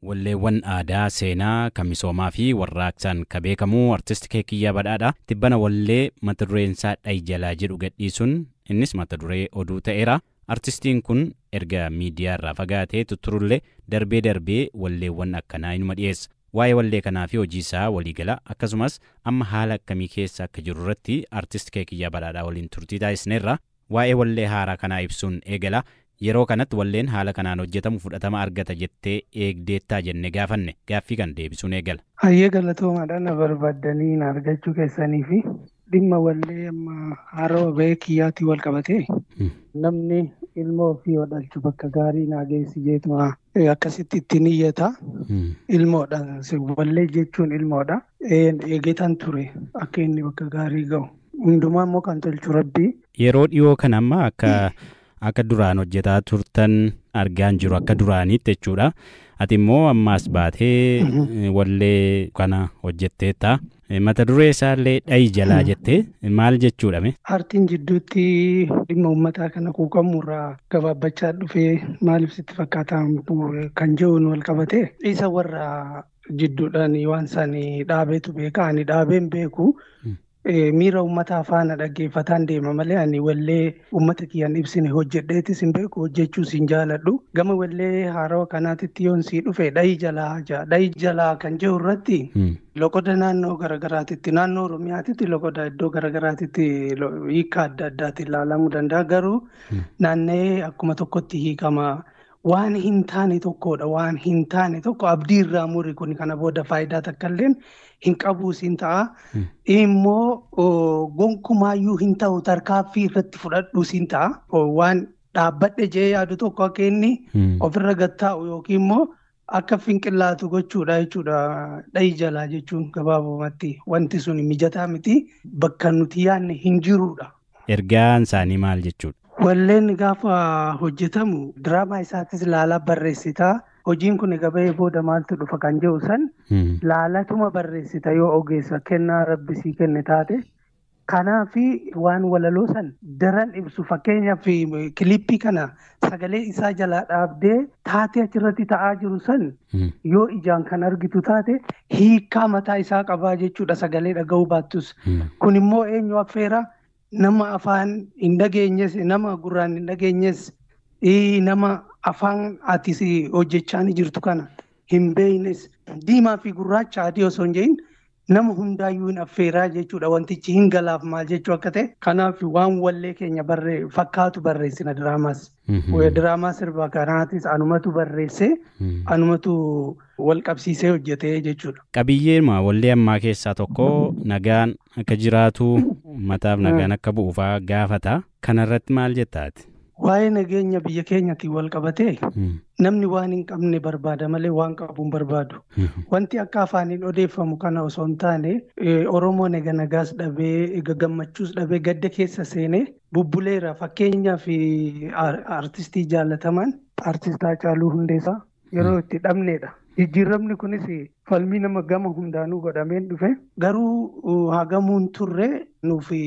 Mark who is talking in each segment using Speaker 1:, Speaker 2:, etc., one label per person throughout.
Speaker 1: walleewwan aadaa seenaa kan misoomaa fi warraaqsaan kan beekamu artist Keekiyyaa Badhaadhaa tibbana wallee mata dureen isaa Dhayi Jalaa jedhu gadhiisuun innis mata duree oduu ta'eera. Artistiin kun erga miidiyaa irraa fagaatee tutturullee darbee walleewwan akkanaa inuma dhiyeessa. Waa'ee wallee kanaa fi hojii isaa waliigala akkasumas amma haala akkamii keessa akka jiru irratti artist Keekiyyaa Badhaadhaa waliin turtii taasisneerra. Waa'ee wallee haaraa kanaa ibsuun eegala. Yeroo kanatti walleen haala kanaan hojjetamu fudhatama argata jettee eegdeettaa jenne gaafanne gaaffii kan deebisuun eegala.
Speaker 2: Hayyee galatoomaadhaan na barbaaddanii na argachuu keessanii fi dhimma wallee amma haaroo ba'ee kiyyaatii wal qabatee namni ilmoo ofii hodhalchu bakka gaarii naa geessi jeetuma akkasitti ittiin iyyata. Ilmoodha wallee jechuun ilmoodha. Eegetan ture akka inni bakka gaarii ga'u. Hundumaa immoo kan tolchu Rabbii.
Speaker 1: Yeroo dhiyoo kan amma akka duraan hojjetaa turtan argaan jiru akka duraaniitti jechuudha. Ati immoo ammaas baatee wallee kana hojjetteetta. Mata duree isaallee Dhayi Jalaa jettee maal jechuudha?
Speaker 2: Artiin jidduutti dhimma uummataa kana quuqamurraa gabaabbachaa dhufee maaliif sitti fakkaata kan jiruun wal qabate isa warra jidduudhaan waan isaanii dhaabeetu beeka. Ani dhaabeen beeku. Miira uummataa faana dhaggeeffataan deema malee ani wallee uummata kiyyaan ibsine hojjedheetis hin beeku, hojjechuus hin jaaladhu. Gama wallee haarawa kanaatitti yoon sii dhufe Dhayi Jalaa kan jiru irratti loqoda naannoo garagaraatitti naannoo Oromiyaatitti loqoda iddoo garagaraatitti hiika adda addaatiin ilaalamuu danda'a. Garuu naanna'ee akkuma tokkotti hiikama. Waan hin taane tokkodha. Waan hin taane tokko abdii irraa muri kun kana booda faayidaa takkallee hin qabuus hin ta'a. Immoo gonkumaayyuu hin ta'u tarkaaffii irratti fudhadhuus hin ta'a. Waan dhaabbadhe jee yaadu tokko akka inni ofirra gattaa'u yookiin immoo akka finqillaatu gochuudha jechuudha. Dhayi Jalaa jechuun gabaabumatti wanti sun mijataa miti. Bakka nuti yaadne hin jirudha.
Speaker 1: Ergaan isaanii maal jechuudha?
Speaker 2: Walleen gaafa hojjetamu diraamaa isaatis laalaa barreessitaa. Hojiin kun gabee booda maaltu dhufa kan jiru san laalatuma barreessita yoo ogeessa kennaa Rabbi sii kenne taate. Kanaafi waan walaloo san daran ibsu fakkeenyaaf kilippii kana sagalee isaa jalaa dhaabdee taatee achirratti ta'aa jiru san yoo ijaan kan argitu taate hiikaa mataa isaa qabaa jechuudha sagalee dhaga'uu baattus. Kun immoo eenyu affeera? Nama afaan hin dhageenyes, nama gurraan hin dhageenyes, nama afaan ati hojjechaa jirtu kana hin beeynes diimaa fi gurraacha adii osoo hin jedhin nama hundaayyuu hin affeeraa jechuudha. Wantichi hin galaaf maal jechuu akka ta'e. Kanaaf waan wallee keenya fakkaatu barreessina diraamaas. Diraamaa sirba kanaatis anumatu barreessee anumatu wal qabsiisee hojjetee jechuudha.
Speaker 1: Qabiyyeen wallee ammaa keessaa tokko nagaan akka jiraatu mataaf nagaan akka bu'uufaa gaafata. Kanarratti maal jettaati?
Speaker 2: Waa'ee nageenya biyya keenyatti wal qabatee namni waan hin qabne barbaada malee waan qabu hin barbaadu. Wanti akka afaaniin odeeffamu kana osoo hin taane Oromoo nagaas dhabee gammachuus dhabee gadda keessa seenee bubbuleera. Fakkeenyaaf artistii jaallatamaan artist Haacaaluu Hundeessaa yeroo itti dhabneedha. Jijjiiramni kunis falmii nama gama hundaanuu godhameen dhufe garuu hagamuun turre nuufi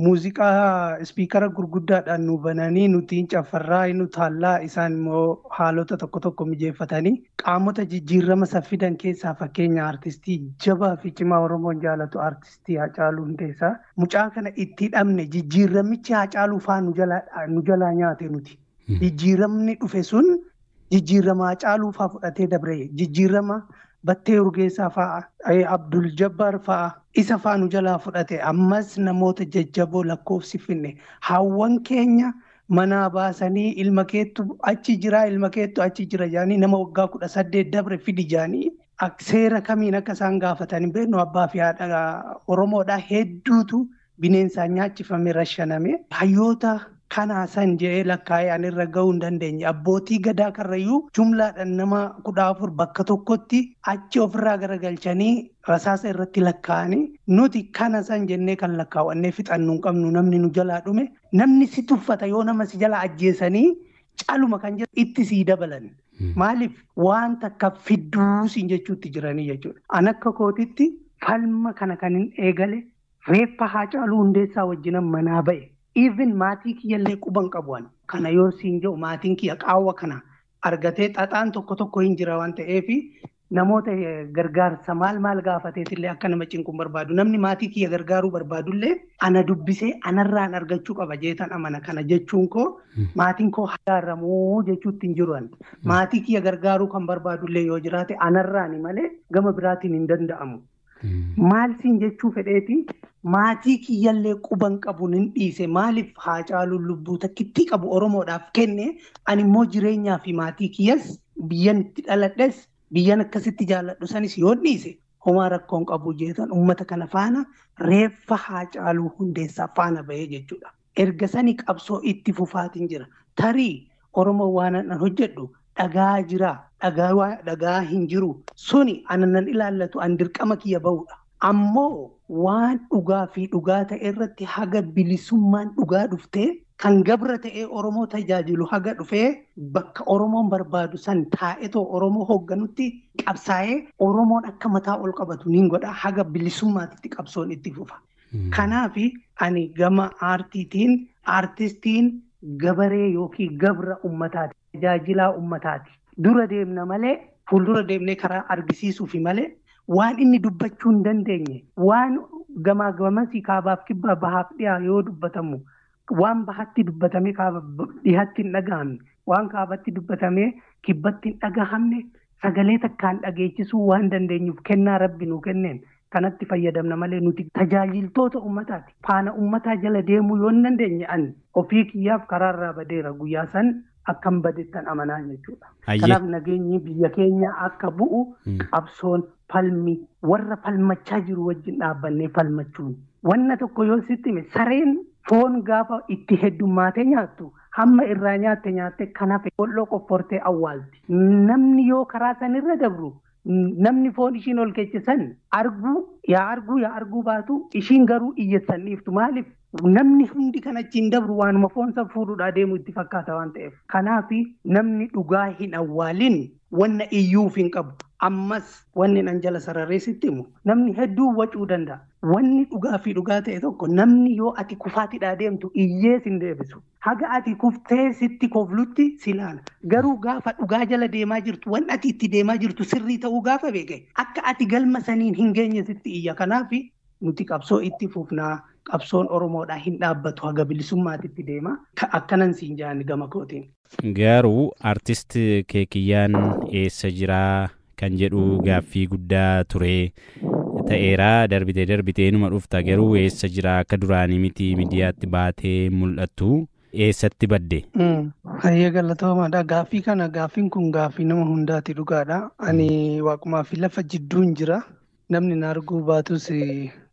Speaker 2: muuziqaa ispiikara gurguddaadhaan nu bananii nutiin caffarraa nu taallaa isaan immoo haalota tokko mijeeffatanii qaamota jijjiirama saffidan keessaa fakkeenya artistii jabaa fi cimaa Oromoon jaalatu artistii Haacaaluu Hundeessaa mucaa kana itti dhabne jijjiiramichi Haacaaluu faa nu jalaa nyaate nuti. Jijjiiramni dhufe sun jijjiirama Haacaaluu faa fudhatee dabre jijjiirama Battee Urgeessaa faa Abdul Jabbaar faa isa faa nu jalaa fudhate ammas namoota jajjaboo lakkoofsifinne hawwan keenya manaa baasanii ilma keettu achi jira jaanii nama waggaa 18 dabre fidi jaanii seera kamiin akka isaan gaafatan beeknu abbaa fi haadha Oromoodhaa hedduutu bineensaan nyaachifame rashaname hayyoota kana san jedhee lakkaa'ee anirra gahuu hin dandeenye. Abbootii gadaa karrayyuu jumlaadhaan nama 14 bakka tokkotti achi ofirraa garagalchanii rasaasa irratti lakkaa'anii nuti kana san jennee kan lakkaawwannee fixannu hin qabnu. Namni nu jalaa dhume namni si tuffata yoo nama si jalaa ajjeesanii caaluma kan jedhu itti sii dabalan. Maaliif waan takka fidduu siin jechuutti jiranii jechuudha. An akka kootitti falma kana kan hin eegale reeffa Haacaaluu Hundeessaa wajjinan manaa ba'e. Even maatii kiyyallee quban qabuan kana yoo siin jedhu maatiin kiyya qaawwa kana argatee xaxaan tokko hin jira waan ta'eef namoota gargaarsa maal gaafateetillee akka nama cinquun barbaadu namni maatii kiyya gargaaruu barbaadullee ana dubbisee anarraan argachuu qaba jeetan amana kana jechuun koo maatiin koo hagaarramuu jechuutti hin jiru maatii kiyya gargaaruu kan barbaadullee yoo jiraate anarraani malee gama biraatiin hin danda'amu. Maal siin jechuu fedheeti maatii kiyyallee quban qabu nin dhiise maaliif Haacaaluun lubbuu takkitti qabu Oromoodhaaf kenne ani immoo jireenyaa fi maatii kiyyas biyyan itti dhaladhes biyyan akkasitti jaalladhu sanis yoo dhiise homaa rakkoon qabu jeetan uummata kana faana reeffa Haacaaluu Hundeessaa faana bahee jechuudha. Erga sanii qabsoo itti fufaatiin jira. Tarii Oromoo waan an hojjedhu dhagaa jira. Dhagaa hin jiru. Suni anan ilaallatu an dirqama kiyya bahudha. Ammoo waan dhugaa fi dhugaa ta'e irratti haga bilisummaan dhugaa dhuftee kan gabra ta'ee Oromoo tajaajilu haga dhufee bakka Oromoon barbaadu san taa'etoo Oromoo hoogganutti qabsaa'ee Oromoon akka mataa ol qabatu nin godha haga bilisummaatitti qabsoon itti fufa. Kanaaf ani gama aartiitiin aartistiin gabaree yookiin gabra ummataati tajaajilaa ummataati. Dura deemna malee fuuldura deemnee karaa argisiisuufi malee waan inni dubbachuu hin dandeenye waan gamaa gamasii kaabaaf kibbaa bahaaf dhiyaa yoo dubbatamu waan bahatti dubbatamee dhiyaatti hin dhagahamne waan kaabatti dubbatamee kibbatti hin dhagahamne sagalee takkaan dhageechisuu waan dandeenyuuf kennaa rabbi nuu kenneen kanatti fayyadamna malee nuti tajaajiltoota ummataati. Faana ummataa jala deemuu yoo hin dandeenye ani ofii kiyyaaf karaarraa badeera guyyaa san akkam badettan amanaa jechuudha. Kanaaf nageenyi biyya keenya akka bu'u qabsoon falmi warra falmachaa jiru wajjin dhaabbannee falmachuun. Wanna tokko yoo sitti hime sareen foon gaafa itti heddummaatee nyaattu hamma irraa nyaatte kanaaf bolloo qoffortee awwaalti. Namni yoo karaa sanirra dabru namni foon ishiin ol kechisan arguu baatu ishiin garuu iyyeessan dhiiftu maaliif namni hundi kan achiin dabru waanuma foonsa fuudhuudhaa deemu itti fakkaata waan ta'eef. Kanaaf namni dhugaa hin awwaalin wanna iyyuuf hin qabu. Ammas wanni nan jala sararreessitti himu namni hedduu wacuu danda'a. Wanni dhugaa fi dhugaa ta'e tokko namni yoo ati kufaatidhaa deemtu iyyees hin deebisu. Haga ati kuftee sitti koflutti silaana. Garuu gaafa dhugaa jala deemaa jirtu wanni ati itti deemaa jirtu sirrii ta'uu gaafa beeke akka ati galma saniin hin geenye sitti iyya. Kanaaf nuti qabsoo itti fufnaa. Qabsoon Oromoodhaa hin dhaabbatu haga bilisummaatitti deema. Akkanan siin jaani gama kootiin.
Speaker 1: Garuu artist Keekiyyaan eessa jiraa kan jedhu gaaffii guddaa ture ta'eera darbitee numa dhufta garuu eessa jira akka duraanii miti miidiyaatti baatee mul'attu eessatti badde.
Speaker 2: Hayyee galatoomaadha. Gaaffiin kun gaaffii nama hundaati dhugaadha. Ani waaqumaa fi lafa jidduun jira. Namni na arguu baatus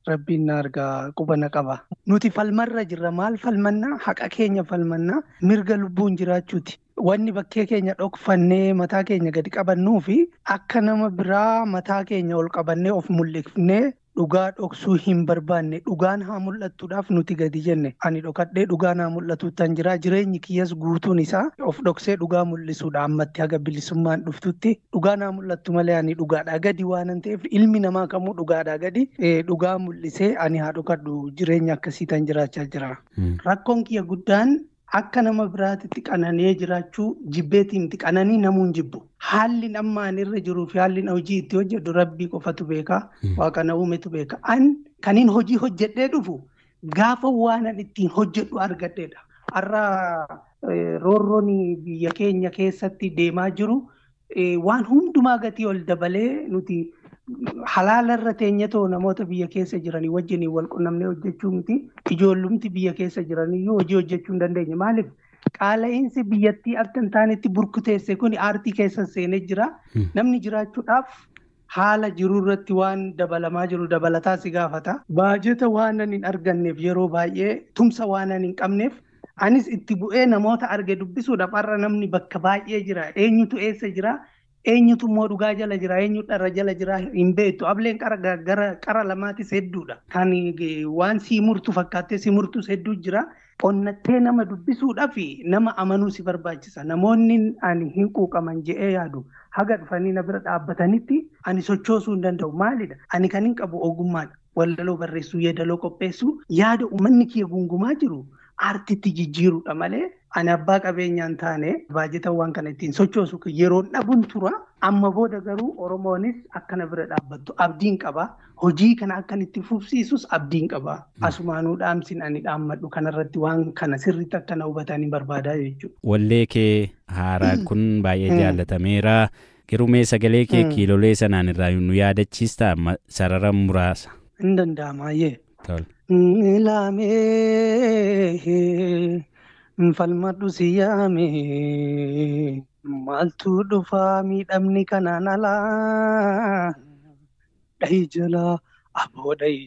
Speaker 2: Rabbiin na argaa quba na qaba. Nuti falmarra jirra maal falmannaa haqa keenya falmannaa mirga lubbuun jiraachuuti. Wanni bakkee keenya dhokfannee mataa keenya gadi qabannuu fi akka nama biraa mataa keenya ol qabannee of mul'ifnee dhugaa dhoksuu hin barbaanne dhugaan haa mul'attuudhaaf nuti gadi jenne. Ani dhokadhee dhugaan haa mul'atuuttan jira jireenyi kiyyas guutuun isaa of dhoksee dhugaa mul'isuudha ammatti haga bilisummaan dhuftutti dhugaan haa mul'attu malee ani dhugaadhaa gadi waan ta'eef ilmi namaa kamuu dhugaadhaa gadi dhugaa mul'isee ani haa dhokadhu jireenya akkasiitan jiraachaa jira. Rakkoon kiyya guddaan akka nama biraatitti qananee jiraachuu jibbeetiin itti qananii namuun jibbu. Haalli amma ani irra jiruu fi haalli hojii itti hojjedhu rabbii qofatu beeka. Waaqa na uumetu beeka. Kaniin hojii hojjedhee dhufu gaafa waan an ittiin hojjedhu argadheedha. Har'a roorroon biyya keenya keessatti deemaa jiru waan hundumaa gatii ol dabalee nuti halaala irra teenyatoo namoota biyya keessa jiranii wajjin wal qunnamnee hojjechuu miti. Ijoollumti biyya keessa jiraniyyuu hojii hojjechuu hin dandeenye. Maaliif? Qaala'insi biyyattii akka hin taanetti burkuteesse kun aartii keessa seenee jira. Namni jiraachuudhaaf haala jiruu irratti waan dabalamaa jiru dabalataa si gaafata. Baajeta waan hin arganneef yeroo baay'ee tumsa waan hin qabneef anis itti bu'ee namoota arge dubbisuudhaaf har'a namni bakka baay'ee jira. Eenyutu eessa jira? Eenyutu immoo dhugaa jala jira? Eenyu dharra jala jira? Hin beektu. Ableen qara lamaatis hedduudha. Kan waan sii murtu fakkaattee sii murtus hedduu jira. Onnattee nama dubbisuudhaaf nama amanuu si barbaachisa. Namoonni ani hin quuqaman je'ee yaadu haga dhufanii na bira dhaabbatanitti ani sochoosuu hin danda'u. Maalidha? Ani kan hin qabu ogummaadha. Walaloo barreessuu, yeedaloo qopheessuu, yaada uummanni kiyya gungumaa jiru aartiitti jijjiiruudha malee ani abbaa qabeenyaan taane baajeta waan kana ittiin sochoosu yeroo dhabuun tura. Amma booda garuu Oromoonis akkana bira dhaabbattu abdiin qaba. Hojii kana akkan itti fufsiisus abdiin qaba. Asumaanuu dhaamsin ani dhaammadhu kanarratti waan kana sirriitti akkana hubatanii barbaadaa jechuudha.
Speaker 1: Wallee kee haaraa kun baay'ee jaallatameera. Girumee sagalee kee kiilolee sanaan irraa nu yaadachiistaa sarara muraasa.
Speaker 2: Hin danda'amaayyee.
Speaker 1: Tol.
Speaker 2: Ilaamee falmadhu siyaamee maaltu dhufaa miidhamni kanaan alaa dhahi jalaa aboo dhahi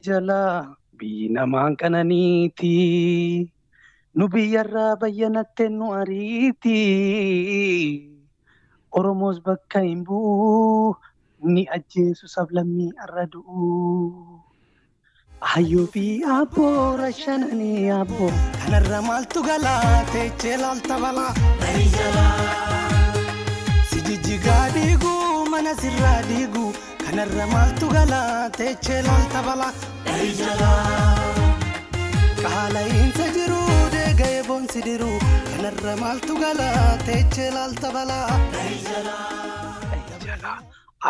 Speaker 2: jalaa biyyi namaan kananiiti nu biyyarraa bayyanatte nu ariiti Oromoos bakka hin bu'u ni ajjeesu sablammii arra du'u. Hayyoo fi abboo rashananii abboo kanarra maaltu galaa teechee laalta balaa dhahi jalaa si jijjigaa diiguu mana sirraa diiguu kanarra maaltu galaa teechee laalta balaa dhahi jalaa qaala'iinsa jiruu deega'ee boonsi diruu kanarra maaltu galaa teechee laalta balaa dhahi jalaa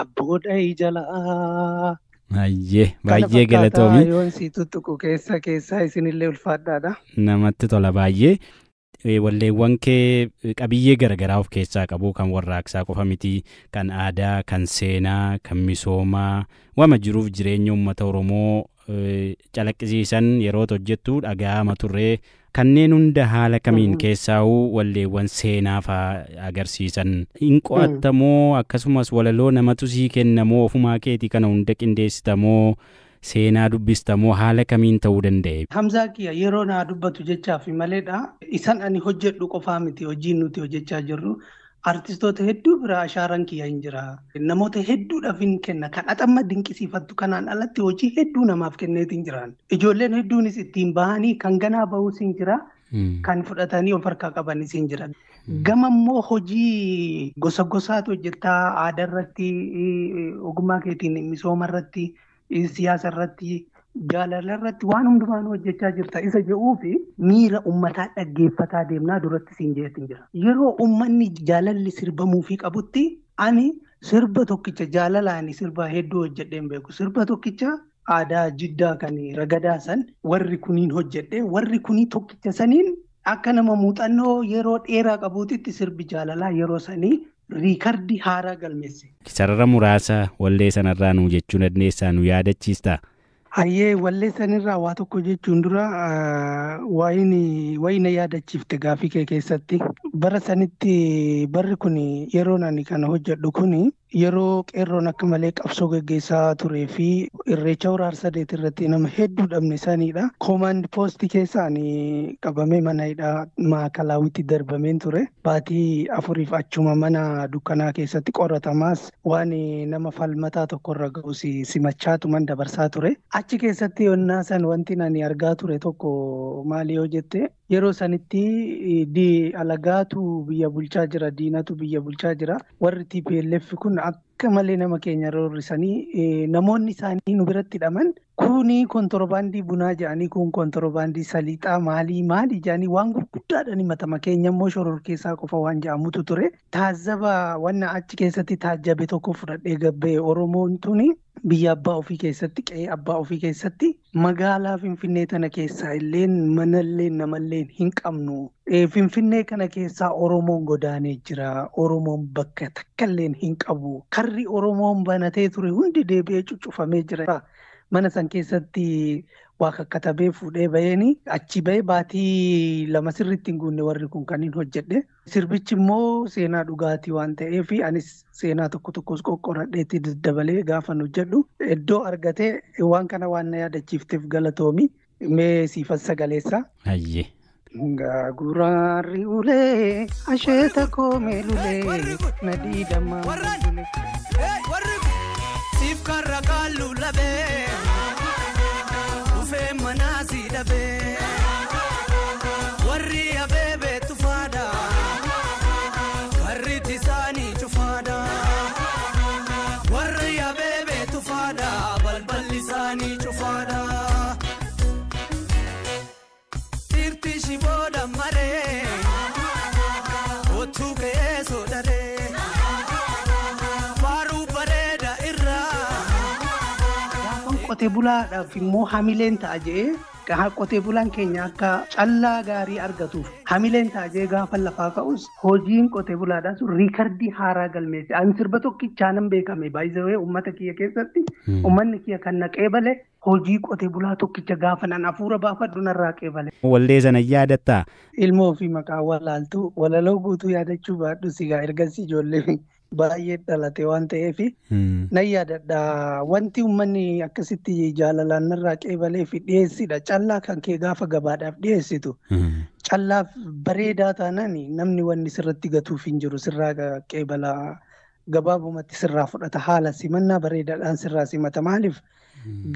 Speaker 2: abboo dhahi jalaa. Baay'ee galatoomi. Yoon si tuttuqu keessaa isinillee ulfaadhaadha.
Speaker 1: Namatti tola baay'ee. Walleewwan kee qabiyyee garaagaraa of keessaa qabu kan warraaqsaa qofa miti kan aadaa kan seenaa kan misoomaa wama jiruuf jireenya uummata Oromoo calaqqisiisan yeroo hojjettu dhaga'ama turree kanneen hunda haala kamiin keessaa'uu walleewwan seenaa fa'aa agarsiisan hin qo'attamoo akkasumas walaloo namatu sii kennamoo ofumaa keetii kana hunda qindeessitamoo seenaa dubbistamoo haala kamiin ta'uu danda'e.
Speaker 2: Hamzaa kiyya yeroo naa dubbatu jechaaf maleedha isan ani hojjedhu qofaa miti hojiin nuti hojjechaa jirru. Artistoota hedduu biraa ashaaraan kiyya hin jira. Namoota hedduudhaaf hin kenna. Kan atamma dinqisiifattu kanaan alatti hojii hedduu namaaf kenneetii hin jiran. Ijoolleen hedduunis ittiin bahanii kan ganaa bahus hin jira. Kan fudhatanii of harkaa qabanis hin jiran. Gama immoo hojii gosa gosaatu hojjettaa aadaa irratti, ogummaa keetiin misooma irratti, siyaasa irratti, jaalala irratti waan hundumaan hojjechaa jirta isa jedhuu fi miira uummataa dhaggeeffataa deemnaa duratti siin jeetiin jira. Yeroo uummanni jaalalli sirbamuu fi qabutti ani sirba tokkicha jaalalaani sirba hedduu hojjedheen beeku. Sirba tokkicha aadaa jiddaa kan ragadaa san warri kuniin hojjedhe warri kunii tokkicha saniin akka nama muuxannoo yeroo dheeraa qabuutitti sirbi jaalalaa yeroo sanii riikardii haaraa galmeesse.
Speaker 1: Sarara muraasa wallee sanarraa nuu jechuun adneessaa nu yaadachiistaa?
Speaker 2: Hayyee wallee sanirraa waa tokko jechuun dura waayina yaadachiifte gaafii kee keessatti bara sanitti barri kun yeroo ani kana hojjedhu kun yeroo qeerroon akka malee qabsoo gaggeessaa turee fi irreecha Hora Arsadeet irratti nama hedduu dhabne sanidha. Koomaand poostii keessaan qabamee mana hidhaa maakalaawwitti darbameen ture. Baatii 4 achuma mana dukkanaa keessatti qoratamaas waan nama falmataa tokkorra ga'us simachaatuman dabarsaa ture. Achi keessatti yonnaa san wanti ani argaa ture tokko maali yoo jette yeroo sanitti alagaatu biyya bulchaa jira diinatu biyya bulchaa jira warri TPLF kun akka malee nama keenya roorrisanii namoonni isaanii nu biratti hidhaman kuni kontorbaandii bunaa jedhanii kun kontorbaandii saliixaa maalii jedhanii waan gurguddaadhaan himatama keenya immoo shororkeessaa qofa waan jedhamutu ture. Taazzaba wanna achi keessatti taajjabe tokko fudhadhee gabbee Oromoon tuni biyya abbaa ofii keessatti qe'ee abbaa ofii keessatti magaalaa Finfinnee tana keessaa illeen manalleen namalleen hin qabnu. Finfinnee kana keessaa Oromoon godaanee jira. Oromoon bakka takkalleen hin qabu. Karri Oromoon banatee ture hundi deebi'ee cuccufamee jira. Mana san keessatti waa kakkatabee fuudhee baheeni achi bahee baatii 2 sirriitti hin guunne warri kun kan hin hojjedhe. Sirbichi immoo seenaa dhugaatii waan ta'eef anis seenaa tokko tokkos qoqqoradheetti daddabalee gaafa hojjedhu iddoo argatee waan kana waan na yaadachiifteef galatoomi mee siifas sagaleessa.
Speaker 1: Hayyee.
Speaker 2: Guraarri ulee asheeta koomee lulee nadii dammaa ulee. Siif karra kaallu labee dhufee manaasii dhabee warri abeebee tufaadha karriitti isaanii cufaadha warri abeebee tufaadha balballi isaanii cufaadha qotee bulaadhaaf immoo hamileen ta'a jedhee qotee bulaan keenya akka callaa gaarii argatuuf hamileen ta'a jedhee gaafa lafaa ka'us hojiin qotee bulaadhaa sun riikardii haaraa galmeesse. Ani sirba tokkichaanan beekame baay'ee uummata kiyya keessatti uummanni kiyya kan naqee bale hojii qotee bulaa tokkicha gaafa nan hafuura baafadhu narraa qeebale.
Speaker 1: Wallee sana yaadattaa?
Speaker 2: Ilmoo ofii maqaa walaaltuu walaloo guutuu yaadachuu baadhu sigaa ergasii ijoollee baay'ee dhalate waan ta'eef nan yaadadha. Wanti uummanni akkasitti jaalalaan narraa qeebalee fi dhiyeessidha. Callaa kan kee gaafa gabaadhaaf dhiyeessitu callaaf bareedaa taanaan namni wanni sirratti gatuuf hin jiru sirraa qeebala gabaabumatti sirraa fudhata haala simannaa bareedaadhaan sirraa simata. Maaliif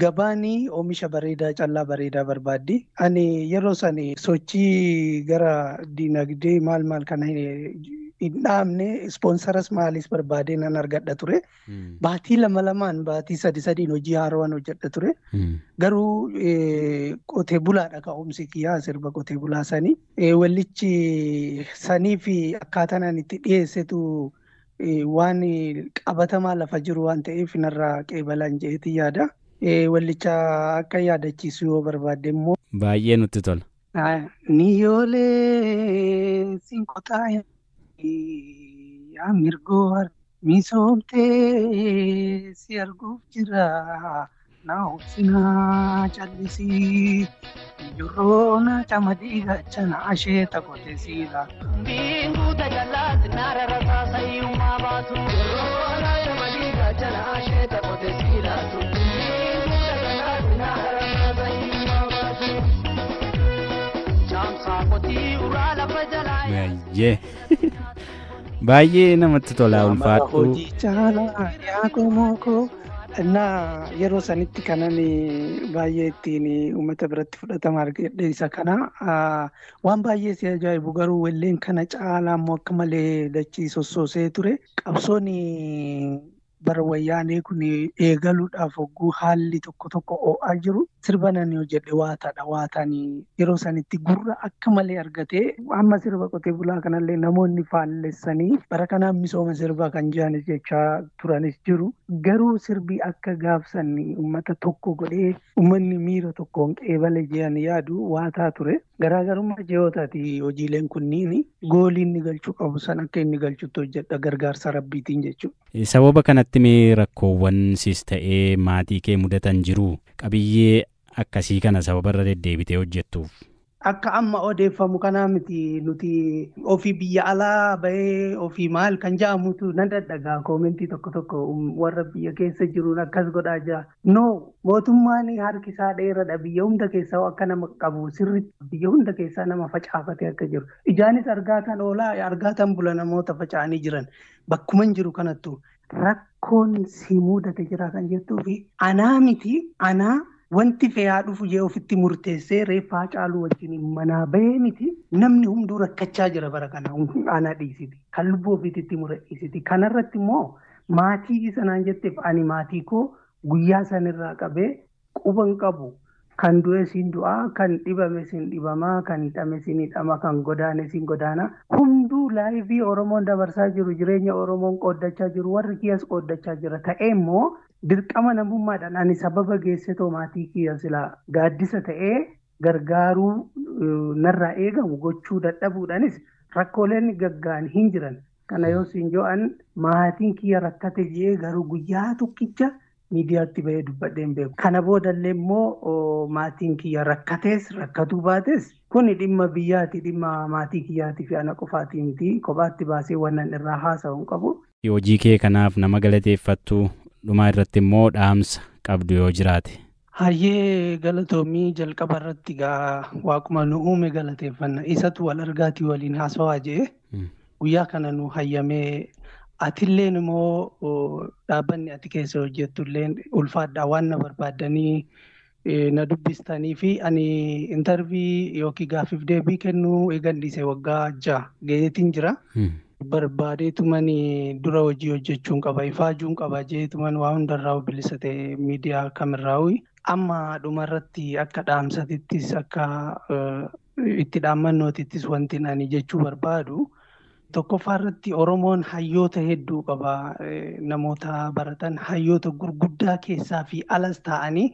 Speaker 2: gabaanii oomisha bareedaa callaa bareedaa barbaaddi. Ani yeroo sani sochii gara dinagdee maal kana hin dhaabne ispoonsaras maalis barbaadee nan argadha ture. Baatii lamaan baatii sadiin hojii haaraan hojjedha ture. Garuu qotee bulaadha ka'umsi kiyyaa sirba qotee bulaa sanii. Wallichi sanii fi akkaataan ani itti dhiyeessitu waan qabatamaa lafa jiru waan ta'eef narraa qeebalan jeetii yaada. Wallicha akka yaadachiisu yoo barbaadde immoo
Speaker 1: baay'ee nutti tola.
Speaker 2: Niyoolee sinqotaa yaa mirgoo misoomtee si arguuf jira na obsinaa callisii jirroona camadii gachana asheeta qote siila. Binguuta jallaatti naara rasaa sayyummaa baatu jirroona camadii gachana asheeta qote siila.
Speaker 1: Baay'ee namatti tola ulfaadhu.
Speaker 2: Hojii caalaa yaa komookoo innaa yeroo sanitti kanan baay'ee ittiin uummata biratti fudhatama argadhe isa kana waan baay'ee si ajaa'ibu garuu walleen kana caalaa immoo akka malee dachii sossoosee ture. Qabsoon bara wayyaanee kun eegaluudhaaf hogguu haalli tokko oo'aa jiru sirba nan yoo jedhe waataan yeroo sanitti gurra akka malee argatee amma sirba qotee bulaa kanallee namoonni faallessanii bara kanaan misooma sirbaa kan jiranis jechaa turanis jiru. Garuu sirbii akka gaafsan uummata tokko godhee uummanni miira tokkoon qeebale jedhan yaadu waataa ture. Garaagarummaa ji'ootaati hojiileen kunniin gooliin ni galchuu qabu san akka inni galchutti hojjedha gargaarsa rabbiitiin jechuudha.
Speaker 1: Sababa kanatti mee rakkoowwan siis ta'ee maatii kee mudatan jiru qabiyyee akkasii kana sababarra deddeebitee hojjettuuf?
Speaker 2: Akka amma odeeffamu kanaa miti nuti ofii biyya alaa bahee ofii maal kan jedhamutu nan dadhagaa koomentii tokko warra biyya keessa jiruun akkas godhaa jira. No mootummaan harki isaa dheeradha biyya hunda keessaa akka nama qabu sirriitti biyya hunda keessaa nama facaafatee akka jiru. Ijaanis argaatan oolaa argaatan bula namoota faca'anii jiran bakkuman jiru kanattu rakkoon si mudate jira kan jettuu fi anaa miti anaa. Wanti fe'aa dhufu jee ofitti murteessee reeffaa caaluu wajjin manaa bahee miti namni hunduu rakkachaa jira bara kana ana dhiisiti kan lubbuu ofiitti murteessiti. Kanarratti immoo maatii sanaan jetteef ani maatii koo guyyaa sanirraa qabee quban qabu kan du'e siin du'aa kan dhibame siin dhibamaa kan hidhame siin hidhama kan godaane siin godaana hunduu laayivii Oromoon dabarsaa jiru jireenya Oromoon qooddachaa jiru warri kiyyas qooddachaa jira ta'ee immoo. Dirqama namummaadhaan ani sababa geessetoo maatii kiyya silaa gaaddisa ta'ee gargaaruu narraa eegamu gochuu dadhabuudhaanis rakkooleen gaggaan hin jiran. Kana yoo siin jo'an maatiin kiyya rakkate jee garuu guyyaa tokkicha miidiyaatti bahee dubbadheen beeku. Kana boodallee immoo maatiin kiyya rakkatees rakkatuu baates kuni dhimma biyyaati dhimma maatii kiyyaati fi ana qofaatii miti kophaatti baasee wannan irraa haasa'uu qabu.
Speaker 1: Hojii kee kanaaf nama galateeffattu. Dhumaa irratti immoo dhaamsa qabdu yoo jiraate.
Speaker 2: Hayyee galatoomii jalqaba irratti waaquma nu uume galateeffanna. Isatu wal argaatii waliin haasawaa jee guyyaa kana nu hayyamee atilleen immoo dhaabbanni ati keessa hojjettulleen ulfaadhaa waan na barbaaddanii na dubbistanii fi ani intarvii yookiin gaaffiif deebii kennuu eegan dhiisee waggaa 6 ga'eetiin jira. Barbaadeetuman dura hojii hojjechuun qaba ifaajuun qaba jeetuman waa hundarraa bilisa ta'e miidiyaa kamirraa'u amma dhumarratti akka dhaamsatittis akka itti dhaammannootittis wanti ani jechuu barbaadu Tokkoffaa irratti Oromoon hayyoota hedduu qaba. Namoota baratan hayyoota gurguddaa keessaa fi alas ta'anii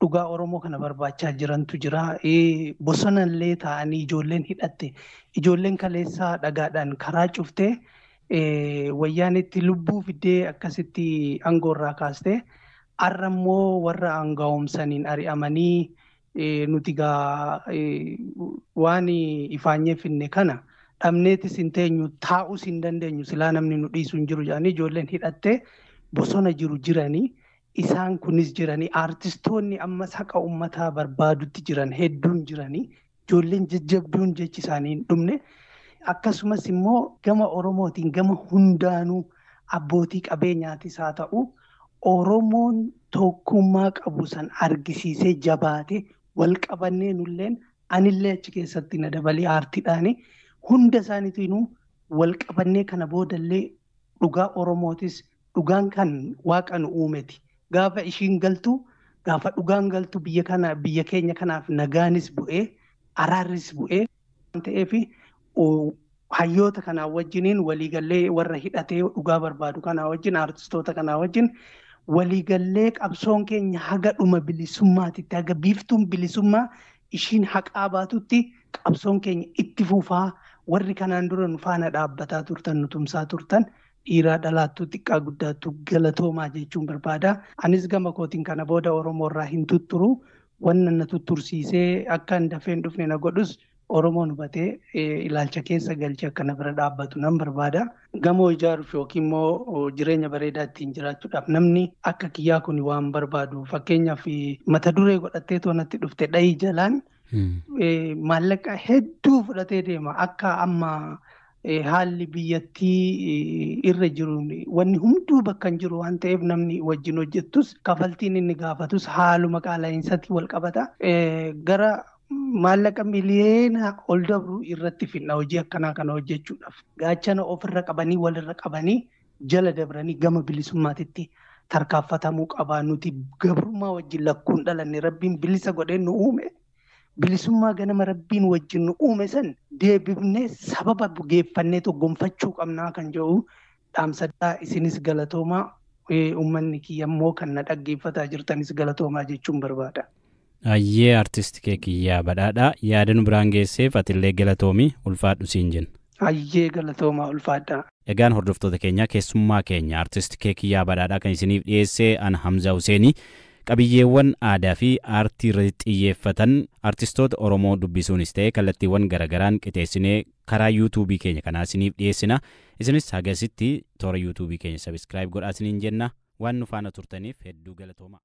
Speaker 2: dhugaa Oromoo kana barbaachaa jirantu jira. Bosonallee ta'anii ijoolleen hidhatte. Ijoolleen kaleessaa dhagaadhaan karaa cuftee wayyaanitti lubbuu fiddee akkasitti aangoorraa kaastee har'a immoo warra aangaa'umsaniin ari'amanii nuti waan ifaanyee finne kana dhabneetis hin teenyu taa'us hin dandeenyu silaa namni nu dhiisu hin jiru jedhanii ijoolleen hidhattee bosona jiranii isaan kunis jiranii aartistoonni ammas haqa uummataa barbaadutti jiran hedduun jiranii ijoolleen jajjabduun jechi isaanii hin dhumne akkasumas immoo gama Oromootiin gama hundaanuu abbootii qabeenyaatis haa ta'u Oromoon tokkummaa qabu san argisiisee jabaate wal qabannee nulleen anillee achi keessatti na dabalee aartiidhaani hunda isaaniitiin wal qabannee kana boodallee dhugaa Oromootis dhugaan kan waaqa nu uumeti gaafa ishiin galtu gaafa dhugaan galtu biyya keenya kanaaf nagaanis bu'ee araarris bu'ee waan ta'eef hayyoota kanaa wajjiniin waliigallee warra hidhatee dhugaa barbaadu kanaa wajjin aartistoota kanaa wajjin waliigallee qabsoon keenya haga dhuma bilisummaatitti haga biiftuun bilisummaa ishiin haqaa baatutti qabsoon keenya itti fufaa warri kanaan dura nu faana dhaabbataa turtan nu tumsaa turtan dhiiraa dhalaattuu xiqqaa guddaattuu galatoomaa jechuun barbaada. Anis gama kootiin kana booda Oromoo irraa hin tutturu wanna na tuttursiisee akka hin dafeen dhufne na godhus Oromoon hubatee ilaalcha keessa galchee akka na bira dhaabbatu nan barbaada. Gamoo ijaaruuf yookiin immoo jireenya bareedaa ittiin jiraachuudhaaf namni akka kiyyaa kun waan barbaadu fakkeenyaaf mata duree godhattee toonatti dhufte dhayii jalaan maallaqa hedduu fudhatee deema akka amma haalli biyyattii irra jiru wanni hunduu bakka hin jiru waan ta'eef namni wajjin hojjettus kafaltiin inni gaafatus haaluma qaala'insaatti wal qabata. Gara maallaqa miliyoona ol dabru irratti finna hojii akkanaa kana hojjechuudhaaf gaachana ofirra qabanii walirra qabanii jala dabranii gama bilisummaatitti tarkaanfatamuu qabaa nuti gabrummaa wajjin lakkuun dhalanne rabbiin bilisa godhee nu uume bilisummaa ganama rabbiin wajjin nu uume san deebifnee sababa bugeeffannee gonfachuu qabnaa kan jedhu dhaamsadhaa isinis galatoomaa uummanni kiyyammoo kan na dhaggeeffataa jirtanis galatoomaa jechuun barbaada.
Speaker 1: Ayyee artist Kiyyaa Badhaadhaa yaada nu biraan geesseef atillee galatoomii ulfaadhu siin jenna.
Speaker 2: Ayyee galatoomaa ulfaadhaa.
Speaker 1: Egaan hordoftoota keenya keessummaa keenya artist Kiyyaa Badhaadhaa kan isiniif dhiyeessee ana Hamzaa Huseenii qabiyyeewwan aadaa fi aartii irratti xiyyeeffatan artistoota Oromoo dubbisuunis ta'e kallattiiwwan garagaraan qixeessinee karaa yuutuubii keenya kanaa isiniif dhiyeessina. Isinis hagasitti toora yuutuubii keenya sabiskiraayib godhaa isiniin jenna waan nu faana turtaniif hedduu galatooma.